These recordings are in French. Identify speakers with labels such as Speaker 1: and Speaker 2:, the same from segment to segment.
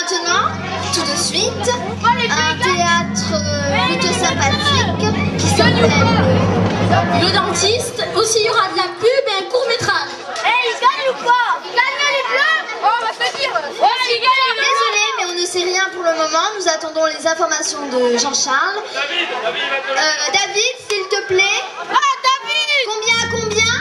Speaker 1: maintenant, tout de suite, un théâtre plutôt sympathique qui s'appelle Le Dentiste. Aussi, il y aura de la pub et un court-métrage.
Speaker 2: Il gagne ou quoi? Il gagne les bleus? On va se dire.
Speaker 1: Désolé, mais on ne sait rien pour le moment. Nous attendons les informations de Jean-Charles. David, s'il te plaît.
Speaker 2: Ah, David!
Speaker 1: Combien?
Speaker 2: Combien?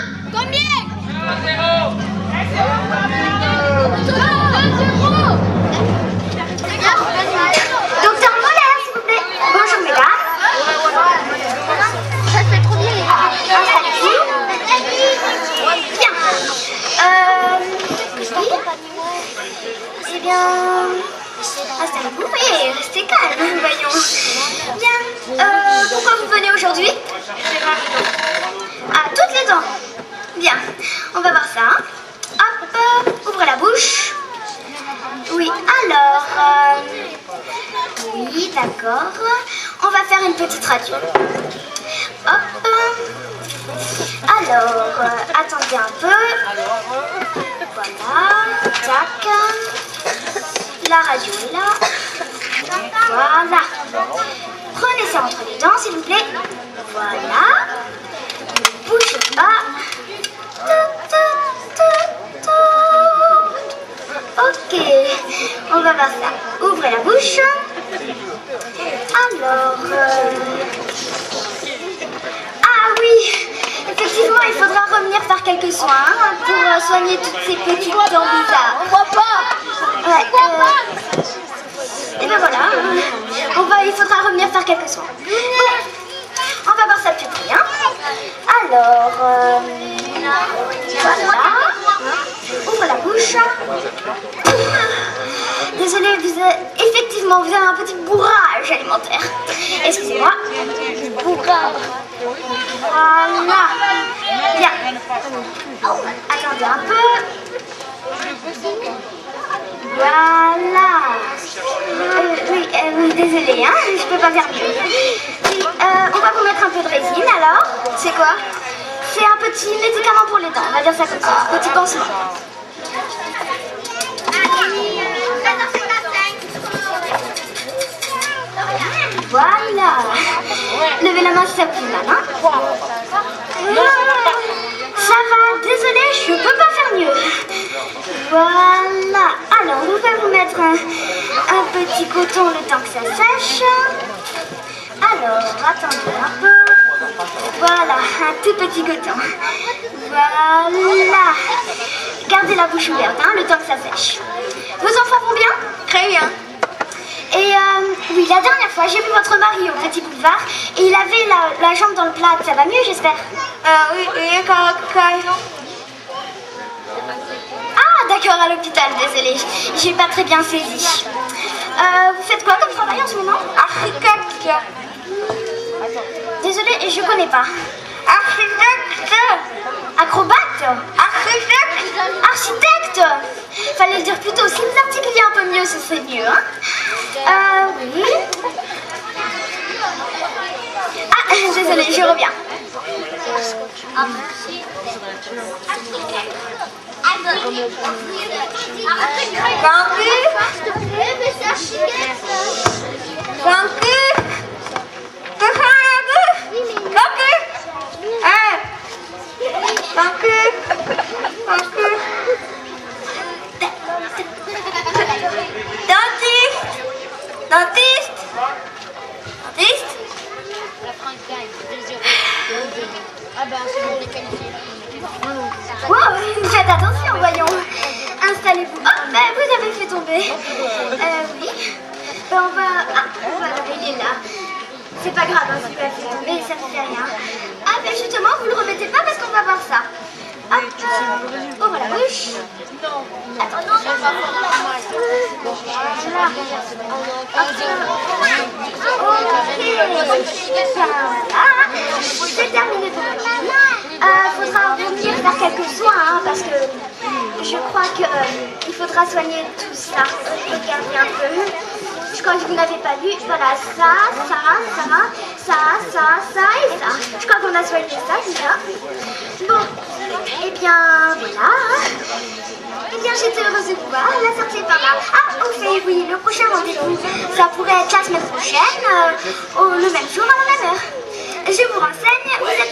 Speaker 3: Docteur Moller, s'il vous plaît. Bonjour, mesdames. Ça fait trop bien. Installez-vous. Bien. Eh bien... Installez-vous et restez calme, voyons. Bien. Pourquoi vous venez aujourd'hui? Ah, toutes les dents. Bien. On va voir ça. Hop, ouvrez la bouche. Oui, alors... oui, d'accord. On va faire une petite radio. Hop. Alors, attendez un peu. Voilà. Tac. La radio est là. Voilà. Prenez ça entre les dents, s'il vous plaît. Voilà. Bougez pas. Ok, on va voir ça. Ouvrez la bouche. Alors... Ah oui, effectivement, il faudra revenir faire quelques soins pour soigner toutes ces petites dents bizarres.
Speaker 2: Pourquoi pas?
Speaker 3: Ouais, et ben voilà, il faudra revenir faire quelques soins. Bon, on va voir ça plus près, hein. Alors, voilà. Ouvre la bouche. Désolée, effectivement, vous avez un petit bourrage alimentaire. Excusez-moi. Bourrage. Voilà. Bien. Attendez un peu. Voilà. Oui, désolée, hein, je peux pas faire mieux. Oui, on va vous mettre un peu de résine alors. C'est quoi? C'est un petit médicament pour les dents, on va dire ça comme ça, petit pansement. Voilà. Levez la main si ça vous fait mal, hein. Ça va, désolée, je peux pas faire mieux. Voilà. Alors, on va vous mettre un petit coton le temps que ça sèche. Alors, attendez un peu. Voilà, un tout petit coton. Voilà. Gardez la bouche ouverte, hein, le temps que ça sèche. Vos enfants vont bien?
Speaker 1: Très bien.
Speaker 3: Et oui, la dernière fois, j'ai vu votre mari au Petit Boulevard et il avait la jambe dans le plat. Ça va mieux, j'espère?
Speaker 1: Oui, quand...
Speaker 3: Ah, d'accord, à l'hôpital, désolée. J'ai pas très bien saisi. Vous faites quoi comme travail en ce moment?
Speaker 1: Architecte.
Speaker 3: Désolée, je connais pas.
Speaker 1: Architecte.
Speaker 3: Acrobate?
Speaker 1: Architecte.
Speaker 3: Architecte? Fallait le dire plus tôt. Si vous articuliez un peu mieux, ce serait mieux, hein? Oui. Ah, désolée, je reviens.
Speaker 1: Dentiste.
Speaker 3: Wow, faites attention, voyons. Installez-vous. Oh, vous avez fait tomber. Oui. On va... Ah, voilà, il est là. C'est pas grave, hein, si vous l'avez fait tomber, ça ne fait rien. Ah, justement, vous le remettez pas parce qu'on va voir ça. Hop, ouvre la bouche. Attends, c'est terminé pour vous. Faudra revenir faire quelques soins, hein, parce que je crois qu'il faudra soigner tout ça. Regardez un peu. Je crois que vous n'avez pas vu. Voilà, ça et ça. Je crois qu'on a soigné ça déjà. Bon, et bien voilà. bien, j'étais heureuse de vous voir. La sortie est par là. Ah, au fait, oui, le prochain rendez-vous, ça pourrait être la semaine prochaine, le même jour, à la même heure. Je vous renseigne, vous êtes